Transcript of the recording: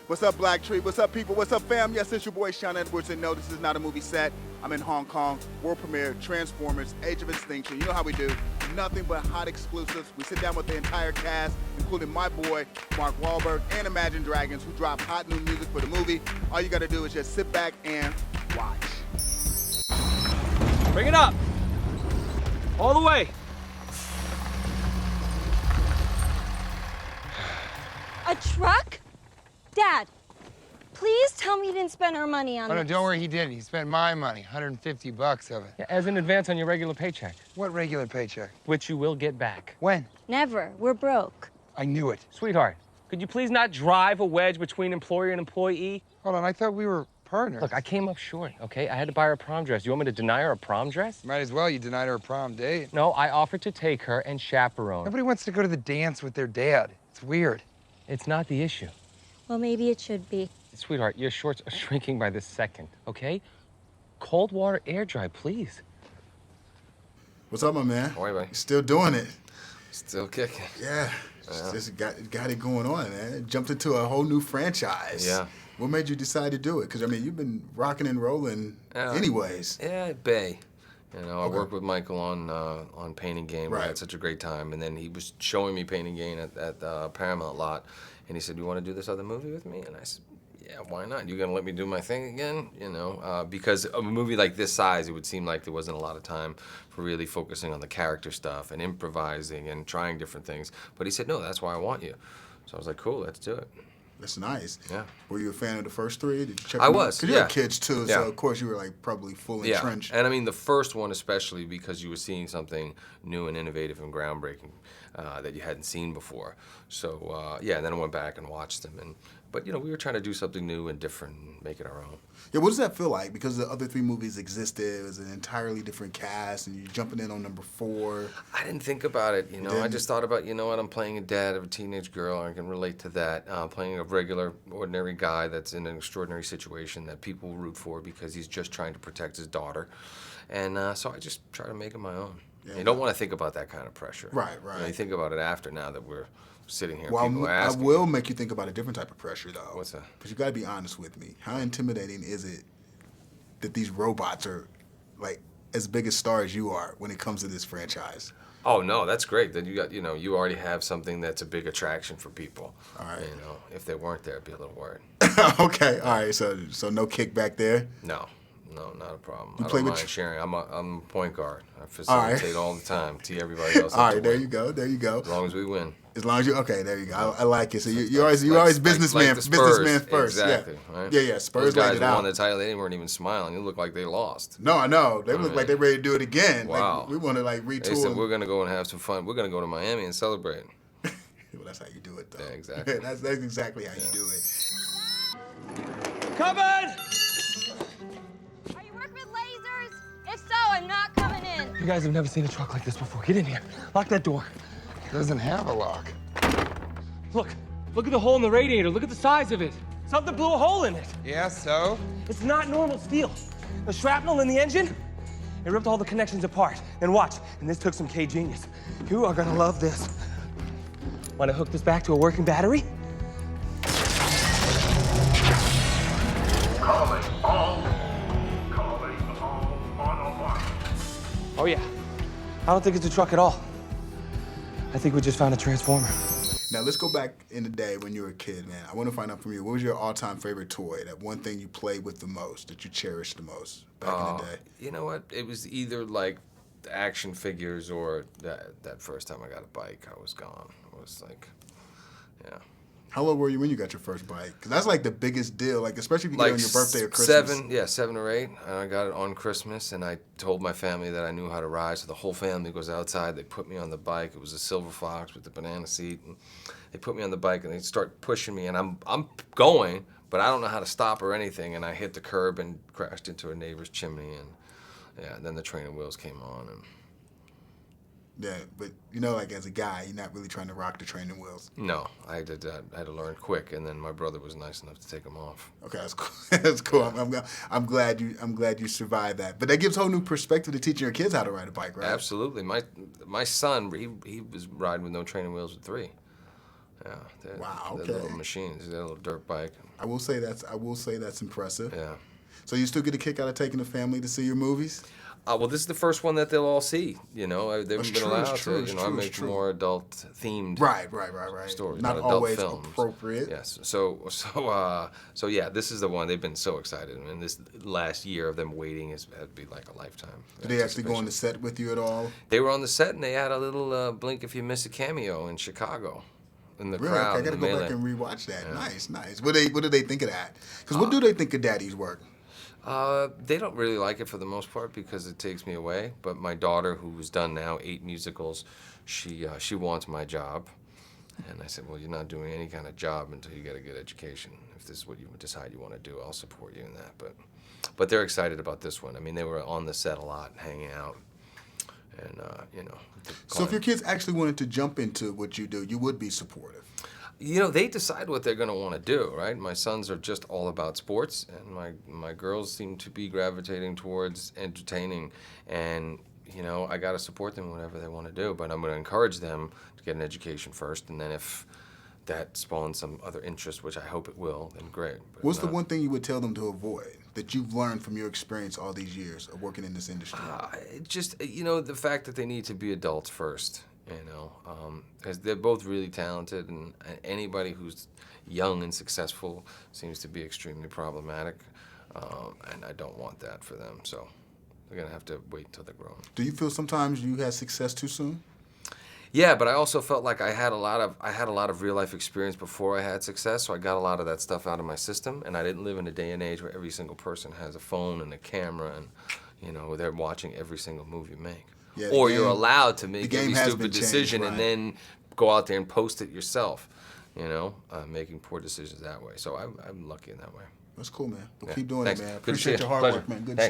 What's up, BlackTree? What's up, people? What's up, fam? Yes, it's your boy, Shawn Edwards, and no, this is not a movie set. I'm in Hong Kong, world premiere, Transformers, Age of Extinction. You know how we do. Nothing but hot exclusives. We sit down with the entire cast, including my boy, Mark Wahlberg, and Imagine Dragons, who drop hot new music for the movie. All you gotta do is just sit back and watch. Bring it up. All the way. A truck? Dad, please tell me you didn't spend our money on Oh, no, this. don't worry, he didn't. He spent my money, 150 bucks of it. Yeah, as an advance on your regular paycheck, What regular paycheck? which you will get back. When? Never. We're broke. I knew it. Sweetheart, could you please not drive a wedge between employer and employee? Hold on, I thought we were partners. Look, I came up short, okay? I had to buy her a prom dress. You want me to deny her a prom dress? Might as well, you denied her a prom date. No, I offered to take her and chaperone. Nobody wants to go to the dance with their dad. It's weird. It's not the issue. Well, maybe it should be. Sweetheart, your shorts are shrinking by the second, okay? Cold water air dry, please. What's up, my man? Oi, buddy. You still doing it? Still kicking. Yeah. Just got it going on, man. Jumped into a whole new franchise. Yeah. What made you decide to do it? Because, I mean, you've been rocking and rolling anyways. Yeah, Bay. You know, I worked with Michael on Pain and Gain. We Right. had such a great time. And then he was showing me Pain and Gain at the Paramount lot. And he said, "You want to do this other movie with me?" And I said, "Yeah, why not? You gonna let me do my thing again?" You know, because a movie like this size, it would seem like there wasn't a lot of time for really focusing on the character stuff and improvising and trying different things. But he said, "No, that's why I want you." So I was like, "Cool, let's do it." That's nice. Yeah. Were you a fan of the first three? Did you check I them out? was, 'Cause you yeah. had kids, too, Yeah. so, of course, you were, like, probably full Yeah, entrenched. and I mean the first one especially because you were seeing something new and innovative and groundbreaking that you hadn't seen before. So yeah, and then I went back and watched them, but you know we were trying to do something new and different, and make it our own. Yeah, what does that feel like? Because the other three movies existed, it was an entirely different cast, and you're jumping in on number 4. I didn't think about it, you know. I didn't? just thought about, you know what, I'm playing a dad of a teenage girl. I can relate to that. Playing a regular, ordinary guy that's in an extraordinary situation that people root for because he's just trying to protect his daughter. And so I just try to make it my own. Yeah. You don't want to think about that kind of pressure. Right, You know, right. you think about it after now that we're sitting here. Well, People are I asking. will make you think about a different type of pressure, though. What's that? But you got to be honest with me. How intimidating is it that these robots are, like, as big a star as you are when it comes to this franchise? Oh no, that's great. That you got, you know, you already have something that's a big attraction for people. All right. You know, if they weren't there, I'd be a little worried. Okay, all right. So no kickback there. No, not a problem. You I play don't with mind sharing. I'm a point guard. I facilitate all the time. Tee everybody else up. All to right, there win. you go. There you go. As long as we win. As long as you there you go. I like it. So you're always businessman, the Spurs. businessman first. Exactly. Yeah. Right? Yeah. Spurs Those guys laid it who out. won the title. They weren't even smiling. It looked like they lost. No, I know. They look like they're ready to do it again. Wow. Like, we want to like They retool. said we're gonna go and have some fun. We're gonna go to Miami and celebrate. Well, that's how you do it, though. Yeah, exactly. that's exactly how you do it. Covered! Are you working with lasers? If so, I'm not coming in. You guys have never seen a truck like this before. Get in here. Lock that door. Doesn't have a lock. Look at the hole in the radiator. Look at the size of it. Something blew a hole in it. Yeah, so? It's not normal steel. The shrapnel in the engine, it ripped all the connections apart. And watch, and this took some K-genius. You are gonna love this. Want to hook this back to a working battery? Calling all 101. Oh yeah. I don't think it's a truck at all. I think we just found a transformer. Now, let's go back in the day when you were a kid, man. I want to find out from you, what was your all-time favorite toy, that one thing you played with the most, that you cherished the most back in the day? You know what? It was either like the action figures or that first time I got a bike. I was gone. I was like, yeah. How old were you when you got your first bike? Because that's like the biggest deal, like especially if you get it on your birthday or Christmas. 7 or 8. And I got it on Christmas, and I told my family that I knew how to ride, so the whole family goes outside. They put me on the bike. It was a Silver Fox with the banana seat, and they put me on the bike, and they start pushing me, and I'm going, but I don't know how to stop or anything, and I hit the curb and crashed into a neighbor's chimney, and yeah, then the training wheels came on, and Yeah, but you know, like as a guy, you're not really trying to rock the training wheels. no, I had to learn quick, and then my brother was nice enough to take them off. Okay, that's cool. That's cool. I'm glad you survived that. But that gives a whole new perspective to teaching your kids how to ride a bike, right? Absolutely. My son, he was riding with no training wheels at 3. Yeah. Wow, They're okay. little machines. They're a little dirt bike. I will say that's impressive. Yeah. So you still get a kick out of taking the family to see your movies? Well, this is the first one that they'll all see. You know, they haven't been allowed to. You know, I it's make true. more adult-themed Right. stories, Not adult always films. appropriate. Yes. So yeah, this is the one. They've been so excited, and this last year of them waiting has had to be like a lifetime. Did they actually go on the set with you at all? They were on the set, and they had a little blink if you miss a cameo in Chicago. In the Really? crowd. Okay, I gotta in the go back melee. and rewatch that. Yeah. Nice. What do they think of that? Because what do they think of Daddy's work? They don't really like it for the most part because it takes me away. But my daughter, who's done now 8 musicals, she wants my job. And I said, well, you're not doing any kind of job until you get a good education. If this is what you decide you want to do, I'll support you in that. But they're excited about this one. I mean, they were on the set a lot, hanging out. And, you know. So if your kids actually wanted to jump into what you do, you would be supportive? You know, they decide what they're going to want to do, right? My sons are just all about sports, and my girls seem to be gravitating towards entertaining. And, you know, I got to support them in whatever they want to do, but I'm going to encourage them to get an education first, and then if that spawns some other interest, which I hope it will, then great. But What's the one thing you would tell them to avoid that you've learned from your experience all these years of working in this industry? Just, you know, the fact that they need to be adults first. You know, because they're both really talented, and anybody who's young and successful seems to be extremely problematic, and I don't want that for them. So they're gonna have to wait until they're grown. Do you feel sometimes you had success too soon? Yeah, but I also felt like I had a lot of real life experience before I had success, so I got a lot of that stuff out of my system, and I didn't live in a day and age where every single person has a phone and a camera, and you know they're watching every single movie you make. Yeah, Or you're allowed to make every has stupid been changed, decision right. and then go out there and post it yourself, you know, making poor decisions that way. So I'm lucky in that way. That's cool, man. Well, Yeah. keep doing Thanks. it, man. Good to see Appreciate you. your hard Pleasure. work, man. Good to Thanks. see you.